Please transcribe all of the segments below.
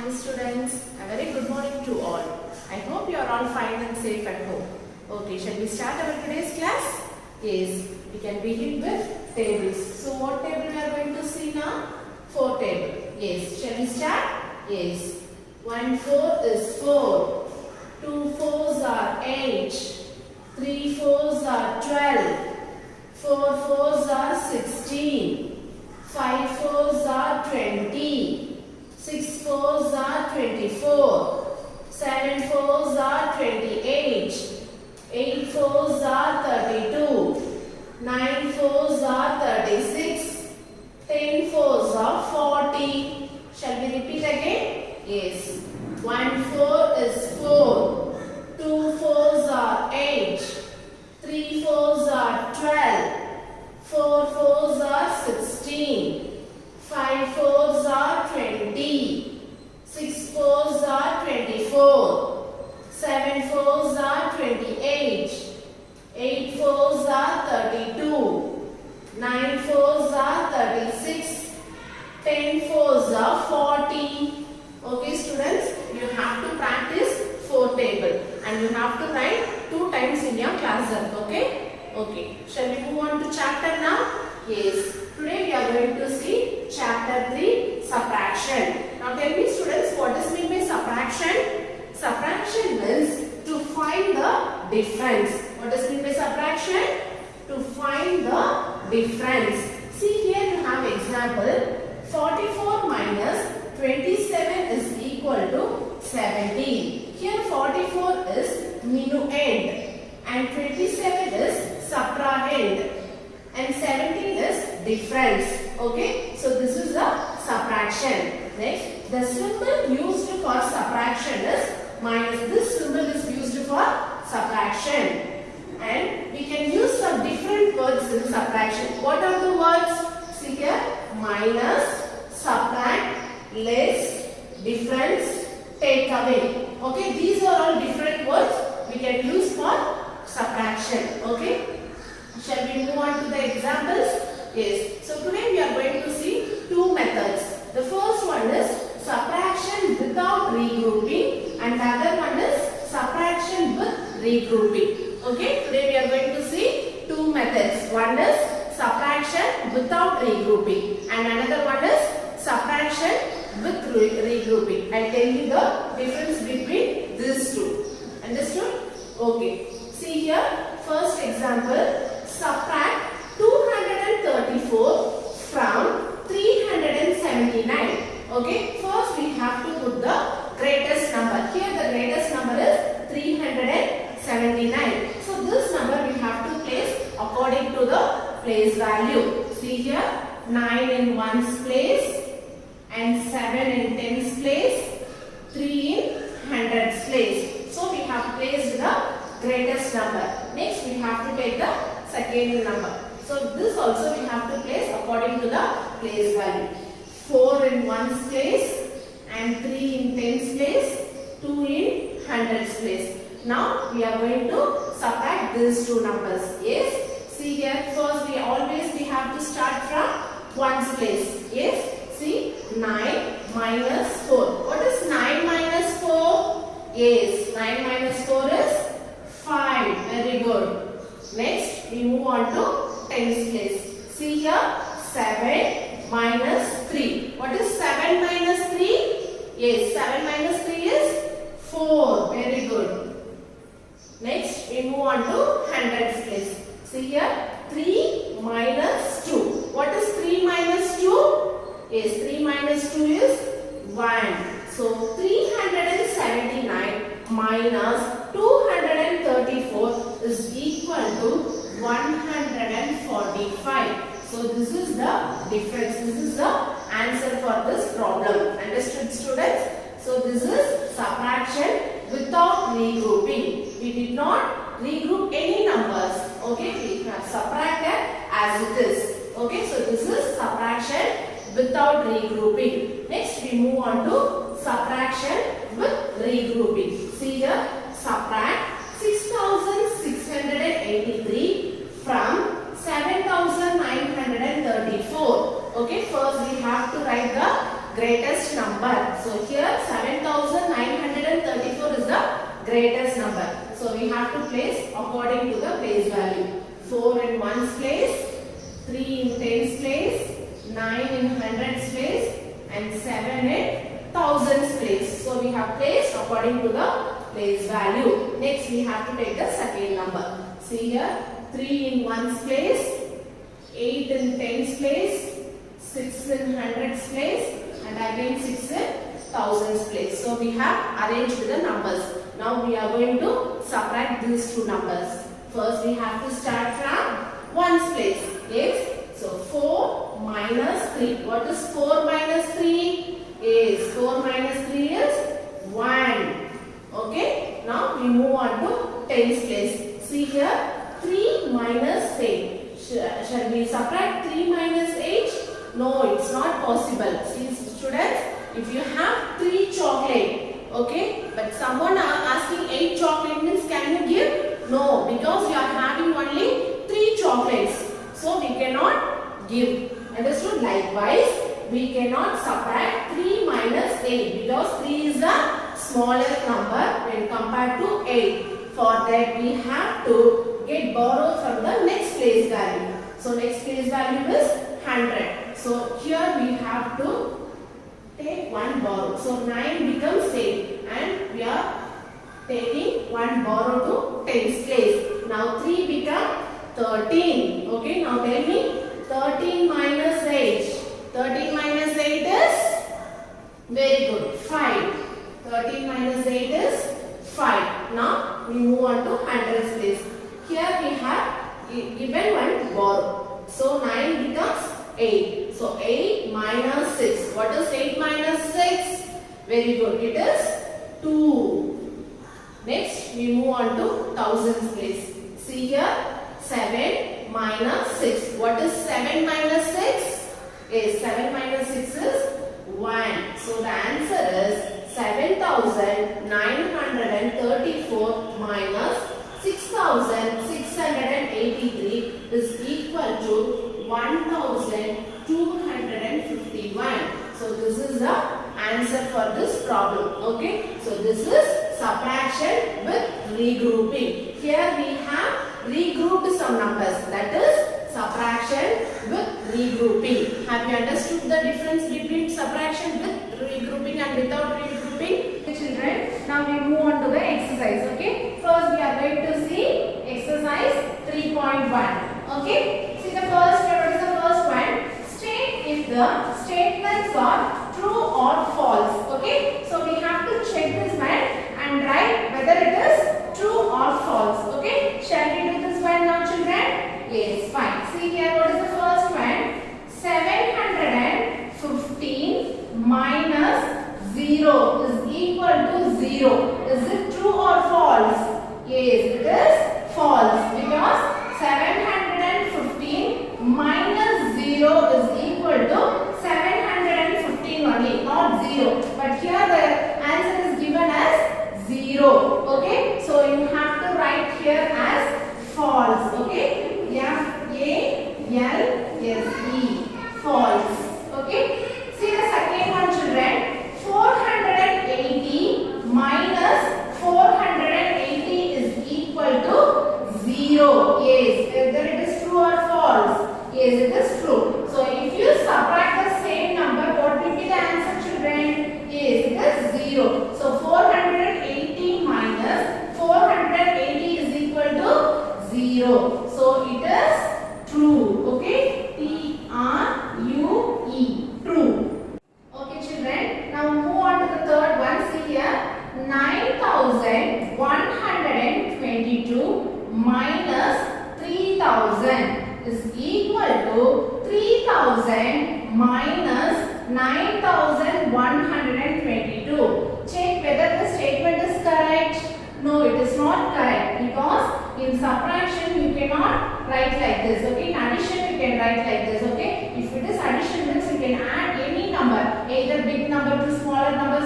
morning students. A very good morning to all. I hope you are all fine and safe at home. Okay, shall we start our today's class? Yes, we can begin with tables. So what table we are going to see now? 4 table. Yes, shall we start? Yes. 1 4 is 4. 2 4s are 8. 3 4s are 12. 4 4s are 16. 5 4s are 20. 6 4s are 24. 7 4s are 28. 8 4s are 32. 9 4s are 36. 10 4s are 40. Shall we repeat again? Yes. 1 4 is 4. 2 4s are 8. 3 4s are 12. 4 4s are 16. 5 4s are 20. 6 4s are 24. 7 4s are 28. 8 4s are 32. 9 4s are 36. 10 4s are 40. Okay students, you have to practice 4 table and you have to write 2 times in your class work. Okay. Shall we move on to chapter now? Yes. Today we are going to see chapter 3, subtraction. Now tell me students, what is meant by subtraction? Subtraction means to find the difference. What is meant by subtraction? To find the difference. See here you have example. 44 minus 27 is equal to 17. Here 44 is minuend and 27 is subtrahend and 17 is difference. Okay, so this is the subtraction. Next, the symbol used for subtraction is minus. This symbol is used for subtraction. And we can use some different words in subtraction. What are the words? See here, minus, subtract, less, difference, take away. Okay, these are all different words we can use for subtraction. Okay. Shall we move on to the examples? Yes. So today we are going to see 2 methods. The first one is subtraction without regrouping and the other one is subtraction with regrouping. Okay. Today we are going to see 2 methods. One is subtraction without regrouping and another one is subtraction with regrouping. I will tell you the difference between these two. Understood? Okay. See here, first example. Subtract 234 from 379. Okay, first we have to put the greatest number. Here the greatest number is 379. So this number we have to place according to the place value. See here, 9 in 1's place and 7 in 10's place, 3 in 100's place. So we have placed the greatest number. Next we have to take the second number. So this also we have to place according to the place value. 4 in 1's place and 3 in 10's place, 2 in 100's place. Now we are going to subtract these 2 numbers. Yes. See here, first we have to start from 1's place. Yes. See, 9 minus 4. What is 9 minus 4? Yes, 9 minus 4 is 5. Very good. Next, we move on to 10's place. See here, 7 minus 3. What is 7 minus 3? Yes, 7 minus 3 is 4. Very good. Next, we move on to 100's place. See here, 3 minus 2. What is 3 minus 2? Yes, 3 minus 2 is 1. So, 379 minus 234 is equal to 145. So this is the difference. This is the answer for this problem. Understood students? So this is subtraction without regrouping. We did not regroup any numbers. Okay, we have subtracted as it is. Okay, so this is subtraction without regrouping. Next we move on to subtraction with regrouping. See here, subtract 6683 from 7934. Okay, first we have to write the greatest number. So here greatest number. So we have to place according to the place value. 4 in ones place, 3 in tens place, 9 in hundreds place, and 7 in thousands place. So we have placed according to the place value. Next we have to take the second number. See here, 3 in ones place, 8 in tens place, 6 in hundreds place, and again 6 in thousands place. So we have arranged the numbers. Now we are going to subtract these two numbers. First we have to start from ones place. Yes. So 4 minus 3. What is 4 minus 3? Is 4 minus 3 is 1. Okay. Now we move on to tens place. See here, 3 minus 8. Shall we subtract 3 minus 8? No, it's not possible. See students, if you have 3 chocolate, okay, but someone are asking 8 chocolate means can you give? No, because you are having only 3 chocolates. So we cannot give. Understood? Likewise, we cannot subtract 3 minus 8 because 3 is a smaller number when compared to 8. For that we have to get borrowed from the next place value. So next place value is 100. So here we have to take one borrow. So 9 becomes 8 and we are taking one borrow to tens place. Now 3 become 13. Okay, now tell me 13 minus 8. 13 minus 8 is very good, 5. 13 minus 8 is 5. Now we move on to hundreds place. Here we have given one borrow. So 9 becomes 8. So 8 minus 6. What is 8 minus 6? Very good. It is 2. Next we move on to thousands place. See here, 7 minus 6. What is 7 minus 6? Yes, 7 minus 6 is 1. So the answer is 7,934 minus 6,683 is equal to 1,251. So this is the answer for this problem. Okay. So this is subtraction with regrouping. Here we have regrouped some numbers. That is subtraction with regrouping. Have you understood the difference between subtraction with regrouping and without regrouping? Children, now we move on to the exercise. Okay. First we are going to see exercise 3.1. Okay. See the first one. What is the first one? State if the statements are true or false. Okay. So we have to check this one and write whether it is true or false. Okay. Shall we do this one now, children? Yes, fine. See here, what is the first one? 715 minus 0 is equal to 0. Is it true or false? Yes, it is false because 715 minus 0 is equal to 715 only, not 0. But here the answer is given as 0. Okay, so you have to write here as false. Okay, F-A-L-S-E, false. Okay, see the second one, children. 480 minus 480 is equal to 0. Yes, whether it is true or false. Yes, it is true. So if you subtract the same number, what will be the answer, children? Yes, it is 0. So 480 minus 480 is equal to 0. So it is true. Okay, T-R-U-E, true. Okay, children. Now move on to the third one. See here, 9,122 minus 3,000 is equal to 3,000 minus 9,122. Check whether the statement is correct. No, it is not correct because in subtraction you cannot write like this. Okay, in addition you can write like this. Okay, if it is addition means you can add any number, either big number to smaller number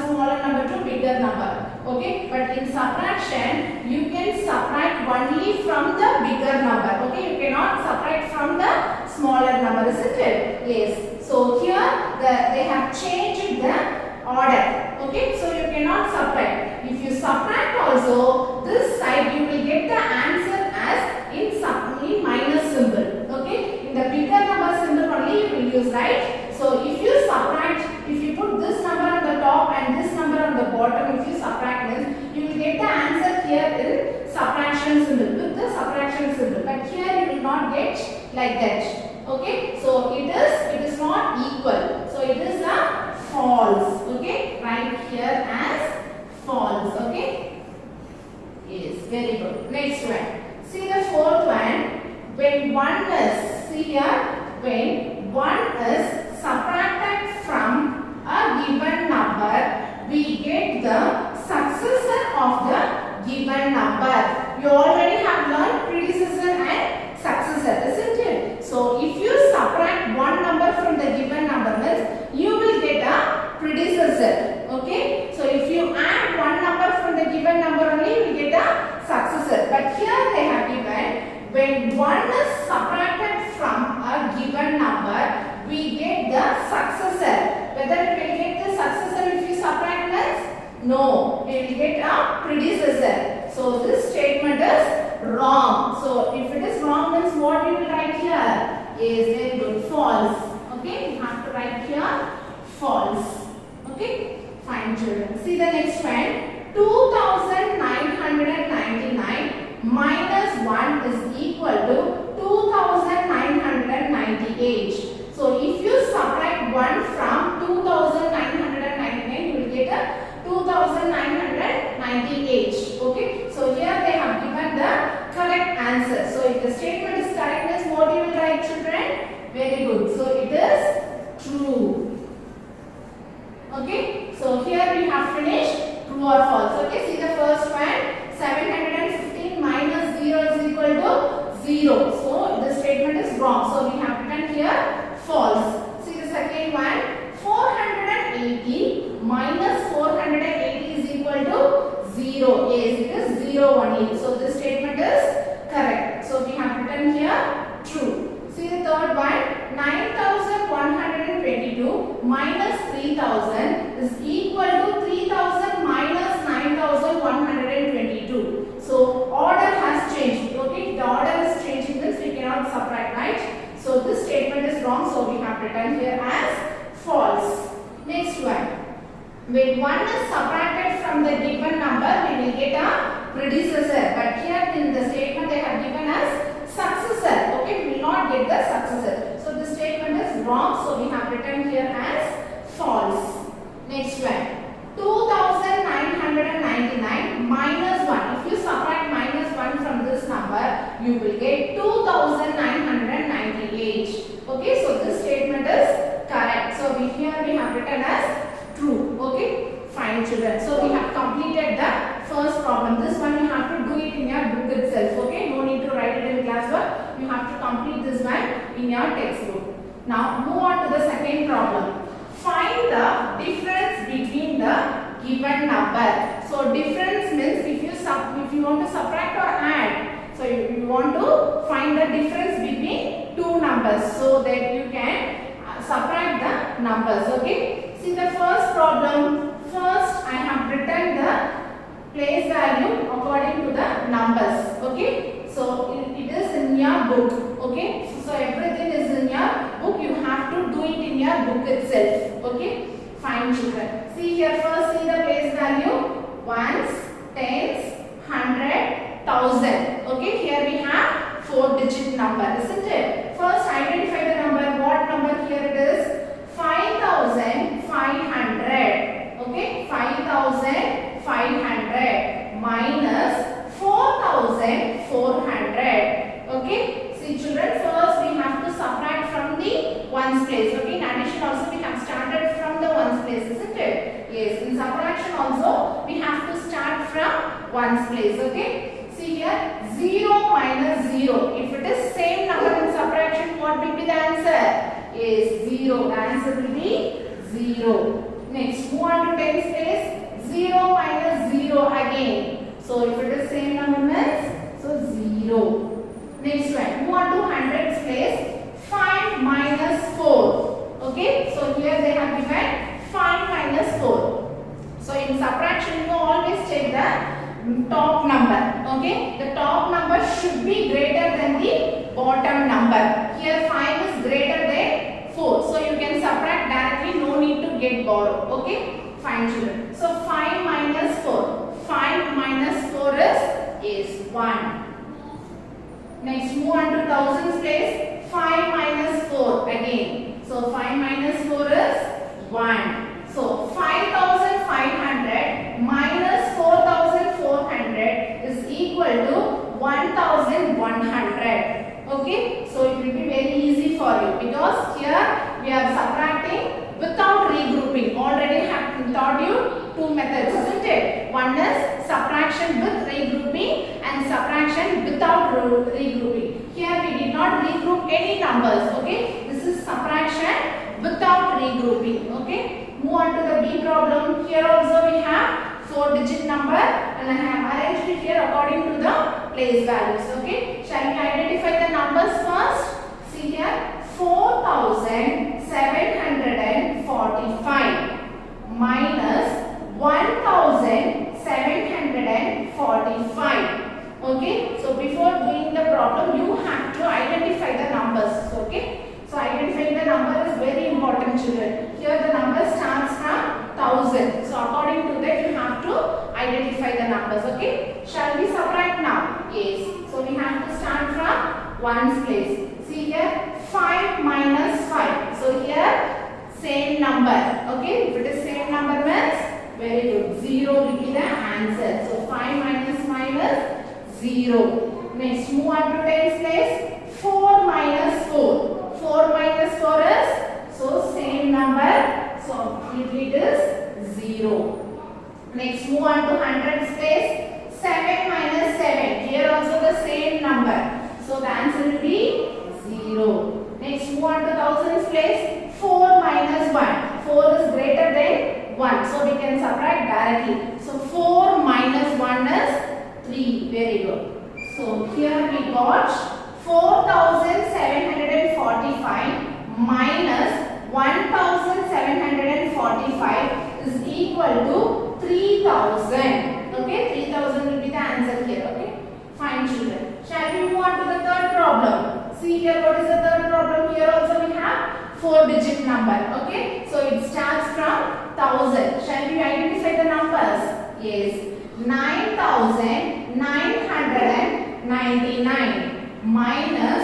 to bigger number. Okay, but in subtraction you can subtract only from the bigger number. Okay, you cannot subtract from the smaller number, isn't it? Yes. So here they have changed the order. Okay, so you cannot subtract. If you subtract also, bottom if you subtract this. You will get the answer here in subtraction symbol with the subtraction symbol. But here you will not get like that. Okay. So it is not equal. So it is a false. Okay. Write here as false. Okay. Yes. Very good. Next one. See the fourth one. When one is, see here, when one is subtracted from a given number, we get the successor of the given number. You already have learned predecessor and successor, isn't it? So if you subtract one number from the given number, means you will get a predecessor. Okay? So if you add one number from the given number only, you will get a successor. But here they have given when one is subtracted from a given number, we get the successor. Whether we will get the successor if you subtract this? No, we will get a predecessor. So this statement is wrong. So if it is wrong, means what we will write here? Is very good. False. Okay, you have to write here false. Okay, fine children. See the next one. 2999 minus 1 is equal to 2998. So if you subtract 1 from 2999, you will get a 2998. Okay. So here they have given the correct answer. So if the statement is correct, means what you will write, children? Very good. So it is true. Okay. So here we have finished true or false. Okay. See the first one. 715 minus 0 is equal to 0. So the statement is wrong. So we have written here false. See the second one. 480 minus 480 is equal to 0. Yes, it is 0 only. So this statement is correct. So we have written here true. See the third one. 9122 minus 3000 is equal to 3000 minus 9122. So order has changed. Okay, the order is changing, this we cannot subtract, right? So this statement is wrong. So we have written here as false. Next one. When one is subtracted from the given number, we will get a predecessor. But here in the statement they have given us successor. Okay, we will not get the successor. So the statement is wrong. So we have written here as false. Next one. 2999 minus 1. If you subtract minus 1 from this number, you will get 2998. Okay, so this statement is correct. So here we have written as true. Okay, fine children. So we have completed the first problem. This one you have to do it in your book itself. Okay, no need to write it in classwork. You have to complete this one in your textbook. Now move on to the second problem. Find the difference between the given number. So difference means if you want to subtract or add. So you want to find the difference between two numbers so that you can subtract the numbers. Okay. See the first problem. First I have written the place value according to the numbers. Okay. So it is in your book. Okay. So everything is in your book. You have to do it in your book itself. Okay. Fine children. See here first, see the place value. Ones, tens, 100, 1000. Okay. Here we have 4-digit number, isn't it? First identify the number. What number here it is? 5500. Okay. 5500 minus 4400. Okay. See children, first we have to subtract from the ones place. Okay. In addition also we have started from the ones place, isn't it? Yes. In subtraction also we have to start from ones place. Okay. See here 0 minus 0. If it is same number in subtraction, what will be the answer? Yes, 0. The answer will be 0. Next, move on to tens place. 0 minus 0 again. So if it is same number means so 0. Next one, move on to hundreds place. 5 minus 4. Okay, so here they have given 5 minus 4. So in subtraction you always check the top number. Okay, the top number should be greater than the bottom number. Here 5 is greater than 4. So you can subtract directly, no need to get borrow. Okay, fine children. So 5 minus move on to thousands place. 5 minus 4 again. So 5 minus 4 is 1. So 5500 minus 4400 is equal to 1100. Okay, so it will be very easy for you because here we are subtracting without regrouping. Already have taught you two methods, isn't it? One is subtraction with regrouping and subtraction without regrouping. Here we did not regroup any numbers. Okay, this is subtraction without regrouping. Okay, move on to the B problem. Here also we have 4-digit number and I have arranged it here according to the place values. Okay, shall we identify the numbers first? See here, 4745 minus 1745. Okay, so before doing the problem you have to identify the numbers. Okay, so identifying the number is very important, children. Here the number starts from 1000. So according to that you have to identify the numbers. Okay, shall we subtract now? Yes. So we have to start from ones place. See here, 5 minus 5. So here same number. Okay, if it is same number means very good. 0 will be the answer. So 5 minus 5 is 0. Next, move on to tens place. 4 minus 4. 4 minus 4 is so same number. So it is 0. Next, move on to hundreds place. 7 minus 7. Here also the same number. So the answer will be 0. Next, move on to thousands place. 4 minus 1. 4 is greater than 1. So we can subtract directly. So 4 minus 1 is 3. Very good. So here we got 4745 minus 1745 is equal to 3000. Okay, 3000 will be the answer here. Okay, fine, children. Shall we move on to the third problem? See here, what is the third problem? Here also we have 4-digit number. Okay, so it starts from 1000. Shall we identify the numbers? Yes, 9999 minus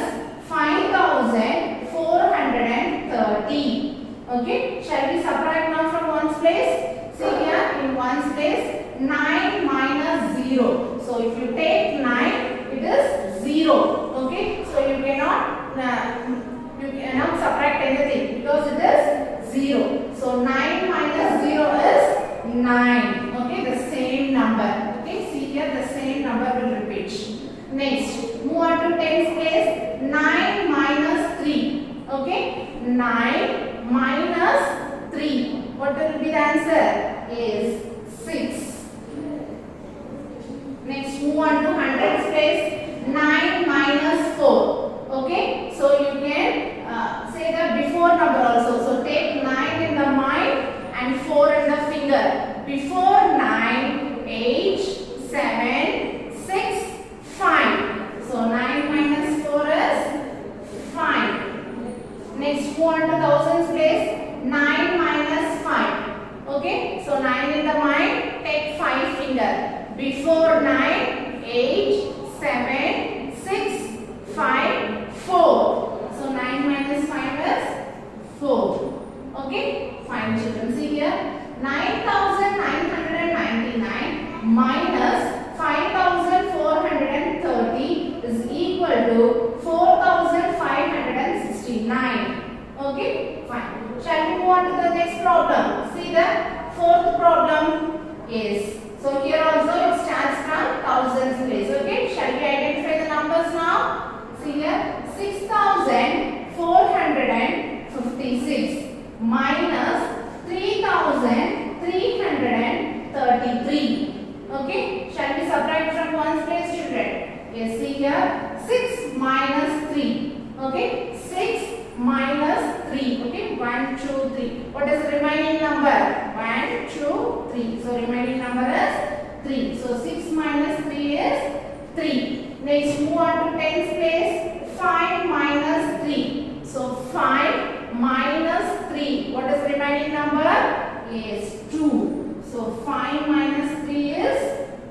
5430. Okay, shall we subtract now from ones place? See here, in ones place, 9 minus 0. So if you take 9, it is 0. Okay, so you cannot subtract anything because it is 0. So 9 minus 0 is 9. Okay, the same number. Okay, see here, the same number will repeat. Next, move on to tens place. 9 minus 3. Okay, 9 minus 3. What will be the answer? Is 6. Next, move on to hundreds place. 9 minus 4. Okay, so you can say the before number also. So take 9 in the mind and 4 in the finger. Before 9, 8, 7, 6, 5. So 9 minus 4 is 5. Next, move on to thousands place. 9 minus 5. Okay, so 9 in the mind, take 5 finger. Before 9, 8, 7, 6, 5, 4. So 9 minus 5 is 4. Okay, fine, children. See here, 9999 minus 5430 is equal to 4569. Okay, fine. Shall we move on to the next problem? See the fourth problem. Yes. So here also it starts from thousands place. Okay, shall we identify the numbers now? See here, 6456 minus 3333. Okay, shall we subtract from ones place, children? Yes, see here, 6 minus 3. Okay, 6 minus 3. Okay, 1, 2, 3. What is the remaining number? 1, 2, 3. So remaining number is 3. So 6 minus 3 is 3. Next, move on to tens place. 5 minus 3. So 5 minus 3. What is the remaining number? Yes, 2. So 5 minus 3 is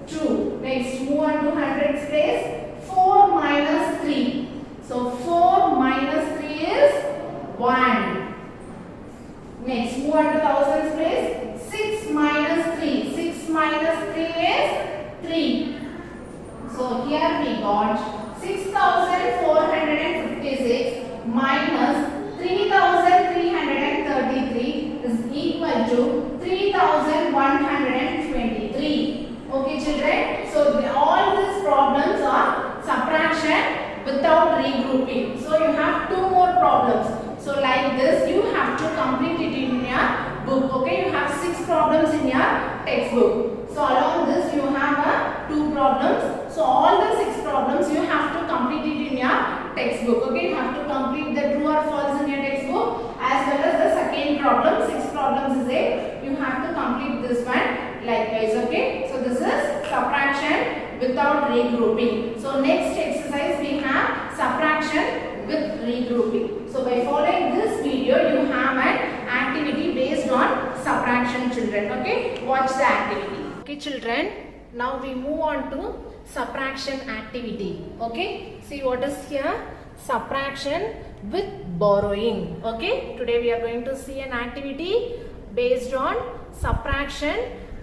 2. Next, move on to hundreds place. 4 minus 3. plus 3 is 3. So here we got 6,456 minus 3,333 is equal to 3,123. Okay children, so all these problems are subtraction without regrouping. So you have two more problems. So like this you have to complete it in your book. Okay, you have 6 problems in your textbook. So along this you have 2 problems. So all the 6 problems you have to complete it in your textbook. Okay, you have to complete the true or false in your textbook as well as the second problem. 6 problems is there. You have to complete this one likewise. Okay, so this is subtraction without regrouping. So next exercise we have subtraction with regrouping. So by following this video you have an activity based on subtraction children. Okay, watch the activity. Okay children, now we move on to subtraction activity. Okay, see what is here? Subtraction with borrowing. Okay, today we are going to see an activity based on subtraction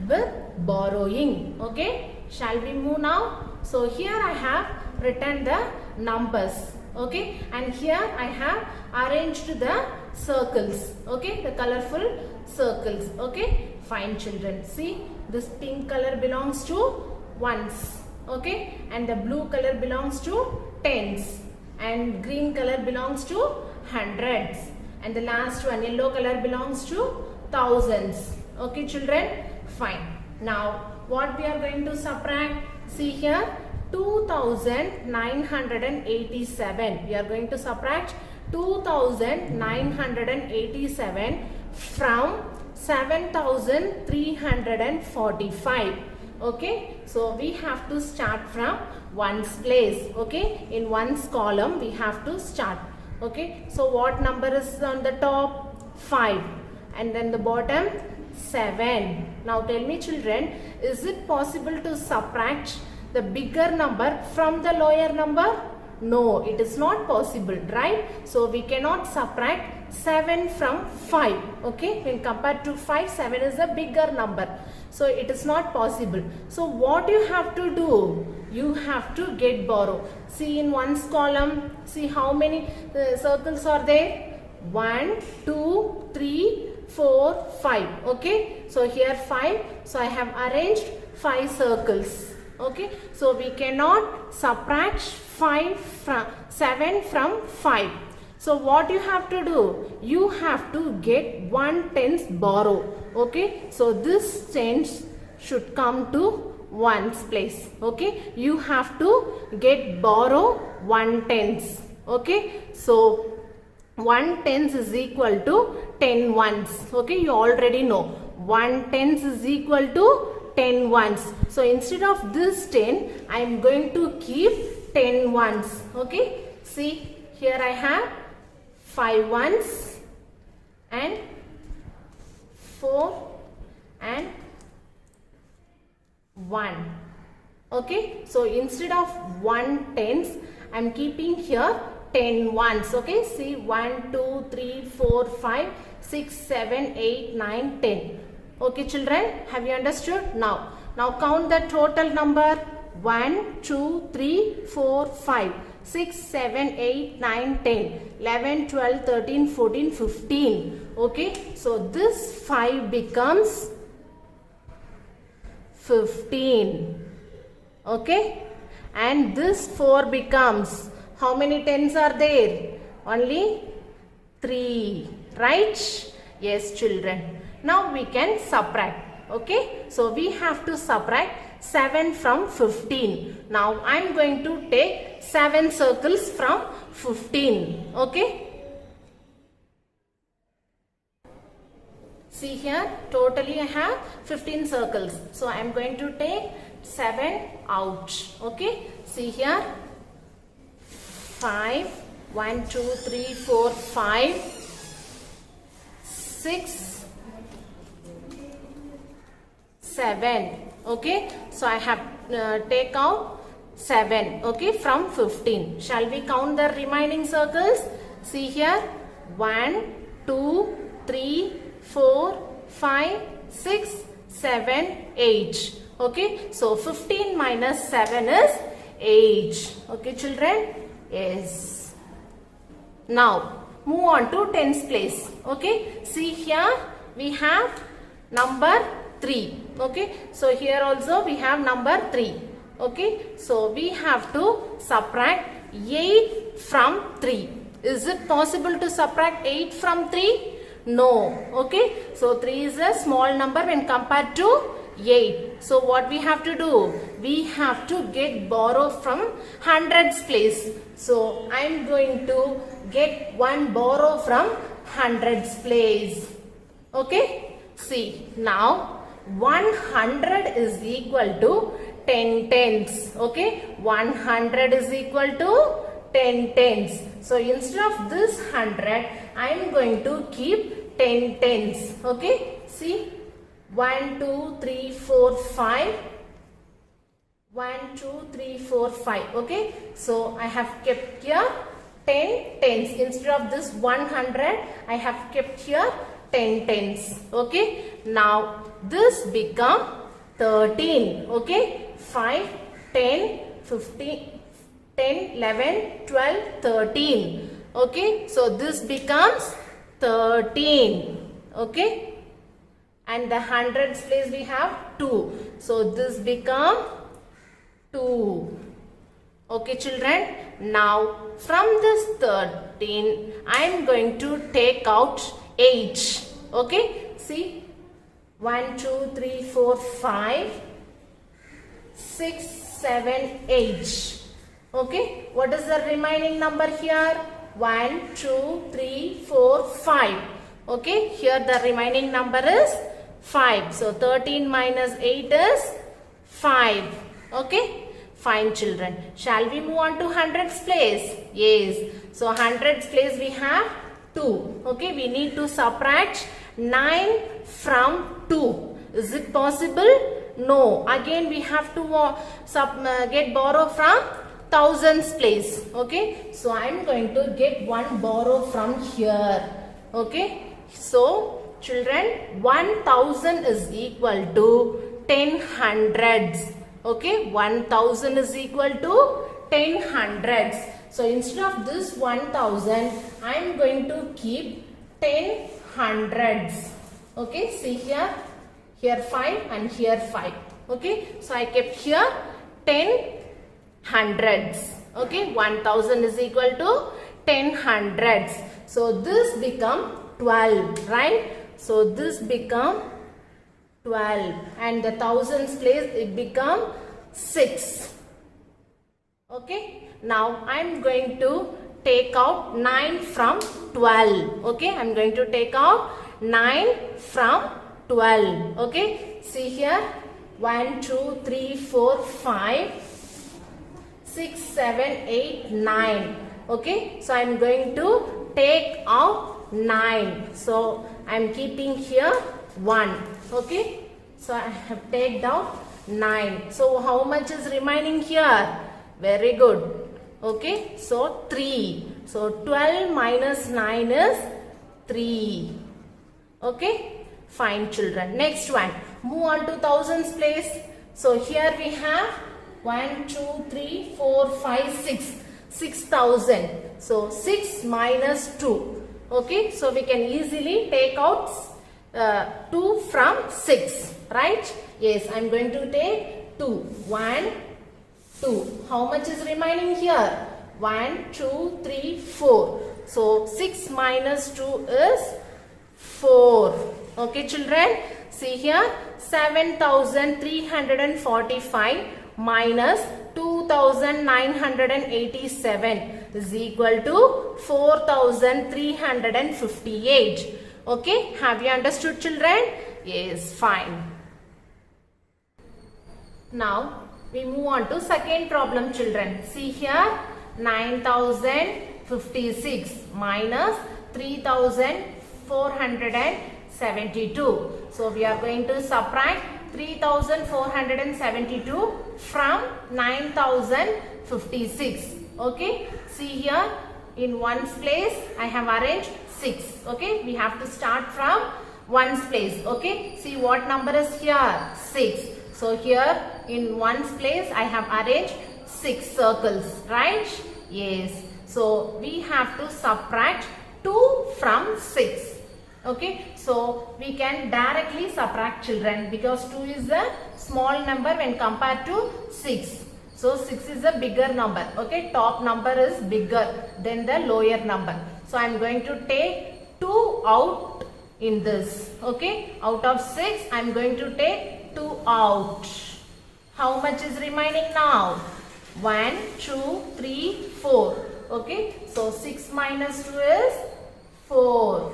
with borrowing. Okay, shall we move now? So here I have written the numbers. Okay, and here I have arranged the circles. Okay, the colorful circles. Okay, fine children, see this pink color belongs to ones. Okay, and the blue color belongs to tens, and green color belongs to hundreds, and the last one yellow color belongs to thousands. Okay children, fine. Now what we are going to subtract? See here, 2,987. We are going to subtract 2,987 from 7,345. Okay, so we have to start from ones place. Okay, in ones column we have to start. Okay, so what number is on the top? 5, and then the bottom 7. Now tell me children, is it possible to subtract the bigger number from the lower number? No, it is not possible, right? So we cannot subtract 7 from 5. Okay, when compared to 5, 7 is a bigger number. So it is not possible. So what you have to do? You have to get borrow. See in ones column, see how many circles are there? 1, 2, 3, 4, 5. Okay, so here 5. So I have arranged 5 circles. Okay, so we cannot subtract 7 from 5. So what you have to do? You have to get 1/10 borrow. Okay, so this tens should come to ones place. Okay, you have to get borrow 1/10. Okay, so 1/10 is equal to 10 ones. Okay, you already know 1/10 is equal to 10 ones. So instead of this 10, I am going to keep 10 ones. Okay, see here I have 5 ones and 4 and 1. Okay, so instead of 1/10, I am keeping here 10 ones. Okay, see 1, 2, 3, 4, 5, 6, 7, 8, 9, 10. Okay children, have you understood? Now count the total number. 1, 2, 3, 4, 5, 6, 7, 8, 9, 10, 11, 12, 13, 14, 15. Okay, so this 5 becomes 15. Okay, and this 4 becomes, how many tens are there? Only 3, right? Yes children. Now we can subtract. Okay, so we have to subtract 7 from 15. Now I am going to take 7 circles from 15. Okay, see here totally I have 15 circles. So I am going to take 7 out. Okay, see here 5, 1, 2, 3, 4, 5, 6, 7. Okay, so I have take out 7. Okay, from 15. Shall we count the remaining circles? See here 1, 2, 3, 4, 5, 6, 7, 8. Okay, so 15 minus 7 is 8. Okay, children? Yes. Now, move on to tens place. Okay, see here we have number 3. Okay, so here also we have number 3. Okay, so we have to subtract 8 from 3. Is it possible to subtract 8 from 3? No. Okay, so 3 is a small number when compared to 8. So what we have to do? We have to borrow from hundreds place. So I am going to get one borrow from hundreds place. Okay, see now 100 is equal to 10 tens. Okay, 100 is equal to 10 tens. So instead of this 100, I am going to keep 10 tens. Okay, see 1, 2, 3, 4, 5. 1, 2, 3, 4, 5. Okay, so I have kept here 10 tens. Instead of this 100, I have kept here 10 tens. Okay, now this become 13. Okay, 5, 10, 15, 10, 11, 12, 13. Okay, so this becomes 13. Okay, and the hundreds place we have 2. So this become 2. Okay, children. Now from this 13, I am going to take out 8. Okay, see 1, 2, 3, 4, 5, 6, 7, 8. Okay, what is the remaining number here? 1, 2, 3, 4, 5. Okay, here the remaining number is 5. So 13 minus 8 is 5. Okay, fine children. Shall we move on to hundreds place? Yes. So hundreds place we have 2. Okay, we need to subtract 9 from 2. Is it possible? No. Again we have to borrow from thousands place. Okay, so I am going to get one borrow from here. Okay, so children, 1000 is equal to 10 hundreds. Okay, 1000 is equal to 10 hundreds. So instead of this 1000, I am going to keep 10 hundreds. Okay, see here, here 5 and here 5. Okay, so I kept here 10 hundreds. Okay, 1000 is equal to 10 hundreds. So this become 12, right? So this become 12 and the thousands place it become 6. Okay, now I am going to take out 9 from 12. Okay, I am going to take out 9 from 12. Okay, see here 1, 2, 3, 4, 5, 6, 7, 8, 9. Okay, so I am going to take out 9. So I am keeping here 1. Okay, so I have taken out 9. So how much is remaining here? Very good. Okay, so 3. So 12 minus 9 is 3. Okay, fine children. Next one, move on to thousands place. So here we have 1, 2, 3, 4, 5, 6. 6,000. So 6 minus 2. Okay, so we can easily take out 2 from 6, right? Yes, I am going to take 2. 1, 2. How much is remaining here? 1, 2, 3, 4. So 6 minus 2 is 4. Okay, children. See here, 7,345 minus 2,987 is equal to 4,358. Okay, have you understood children? Yes, fine. Now we move on to second problem children. See here, 9,056 minus 3,472. So we are going to subtract 3,472 from 9,056. Okay, see here in ones place I have arranged 6. Okay, we have to start from ones place. Okay, see what number is here? 6. So here in ones place I have arranged 6 circles, right? Yes. So we have to subtract 2 from 6. Okay, so we can directly subtract, children, because 2 is a small number when compared to 6. So 6 is a bigger number. Okay, top number is bigger than the lower number. So I am going to take 2 out in this. Okay, out of 6 I am going to take 2 out. How much is remaining now? 1, 2, 3, 4. Okay, so 6 minus 2 is 4.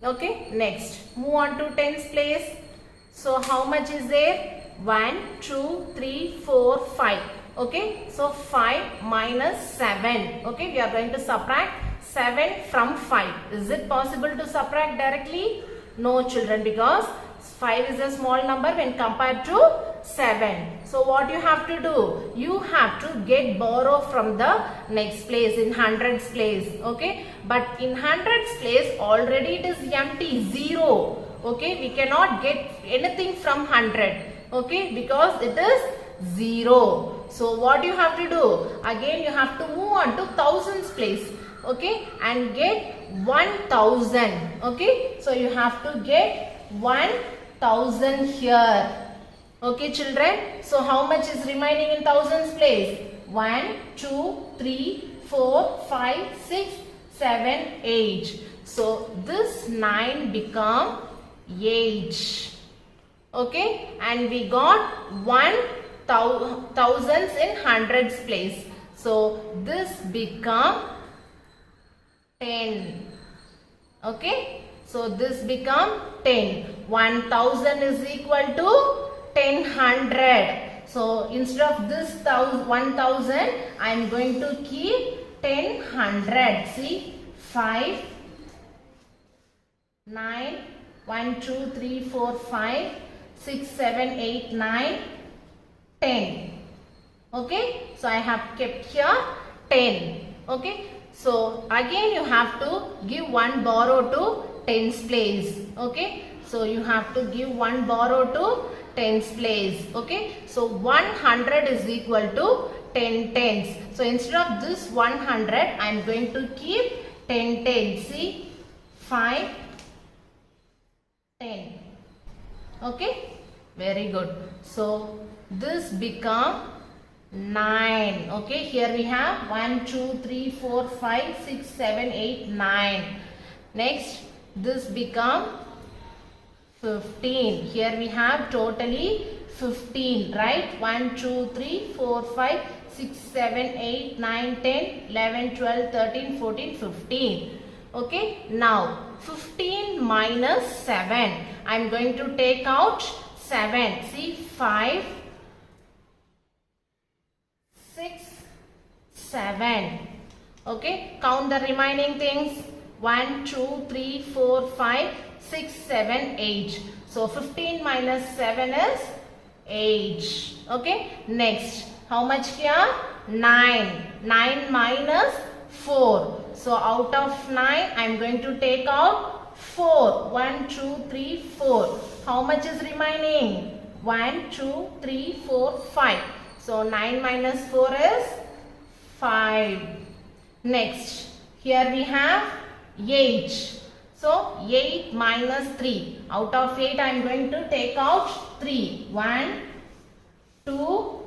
Okay, next move on to tens place. So how much is there? 1, 2, 3, 4, 5. Okay, so 5 minus 7. Okay, we are going to subtract 7 from 5. Is it possible to subtract directly? No, children, because 5 is a small number when compared to 7. So what you have to do? You have to borrow from the next place in hundreds place. Okay, but in hundreds place already it is empty, 0. Okay, we cannot get anything from 100. Okay, because it is 0. So what you have to do? Again you have to move on to thousands place. Okay, and get 1000. Okay, so you have to get 1000 here. Okay, children, so how much is remaining in thousands place? 1, 2, 3, 4, 5, 6, 7, 8. So this 9 become 8. Okay, and we got 1000s in hundreds place. So this become 10. Okay, so this become 10. 1000 is equal to 1000. So instead of this 1000, I am going to keep 1000. See, 5, 9, 1, 2, 3, 4, 5, 6, 7, 8, 9, 10. Okay, so I have kept here 10. Okay, so again you have to give one borrow to tens place. Okay, so you have to give one borrow to tens place. Okay, so 100 is equal to 10 tens. So instead of this 100, I am going to keep 10 tens. See, 5, 10. Okay, very good. So this become 9. Okay, here we have 1, 2, 3, 4, 5, 6, 7, 8, 9. Next, this become 15. Here we have totally 15, right? 1, 2, 3, 4, 5, 6, 7, 8, 9, 10, 11, 12, 13, 14, 15. Okay, now 15 minus 7. I am going to take out 7. See, 5, 6, 7. Okay, count the remaining things. 1, 2, 3, 4, 5, 6, 7, 8. So 15 minus 7 is 8. Okay, next, how much here? 9. 9 minus 4. So out of 9, I am going to take out 4. 1, 2, 3, 4. How much is remaining? 1, 2, 3, 4, 5. So 9 minus 4 is 5. Next, here we have 8. So 8 minus 3. Out of 8, I am going to take out 3. 1, 2,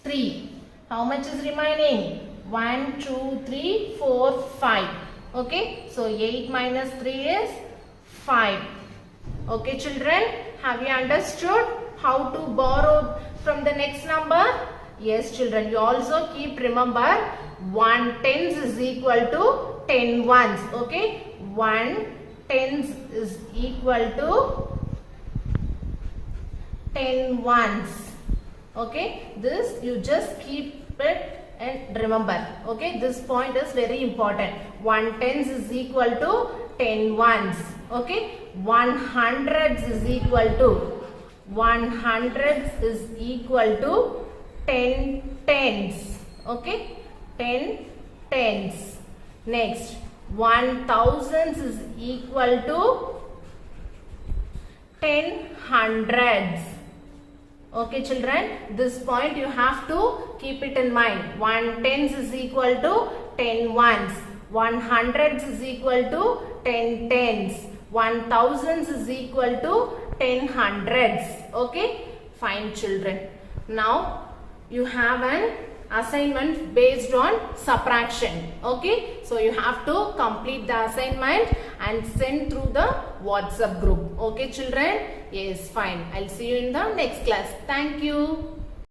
3. How much is remaining? 1, 2, 3, 4, 5. Okay, so 8 minus 3 is 5. Okay, children, have you understood how to borrow from the next number? Yes, children, you also keep remember 1 tens is equal to 10 ones. Okay, 1 tens is equal to 10 ones. Okay, this you just keep it and remember. Okay, this point is very important. 1 tens is equal to 10 ones. Okay, 100s is equal to 100s is equal to 10 tens. Okay, 10 tens. Next, 1000s is equal to 10 hundreds. Okay children, this point you have to keep it in mind. 1 tens is equal to 10 ones. 1 hundreds is equal to 10 tens. 1 thousands is equal to 10 hundreds. Okay, fine children. Now you have an assignment based on subtraction. Okay, so you have to complete the assignment and send through the WhatsApp group. Okay children, yes, fine. I'll see you in the next class. Thank you.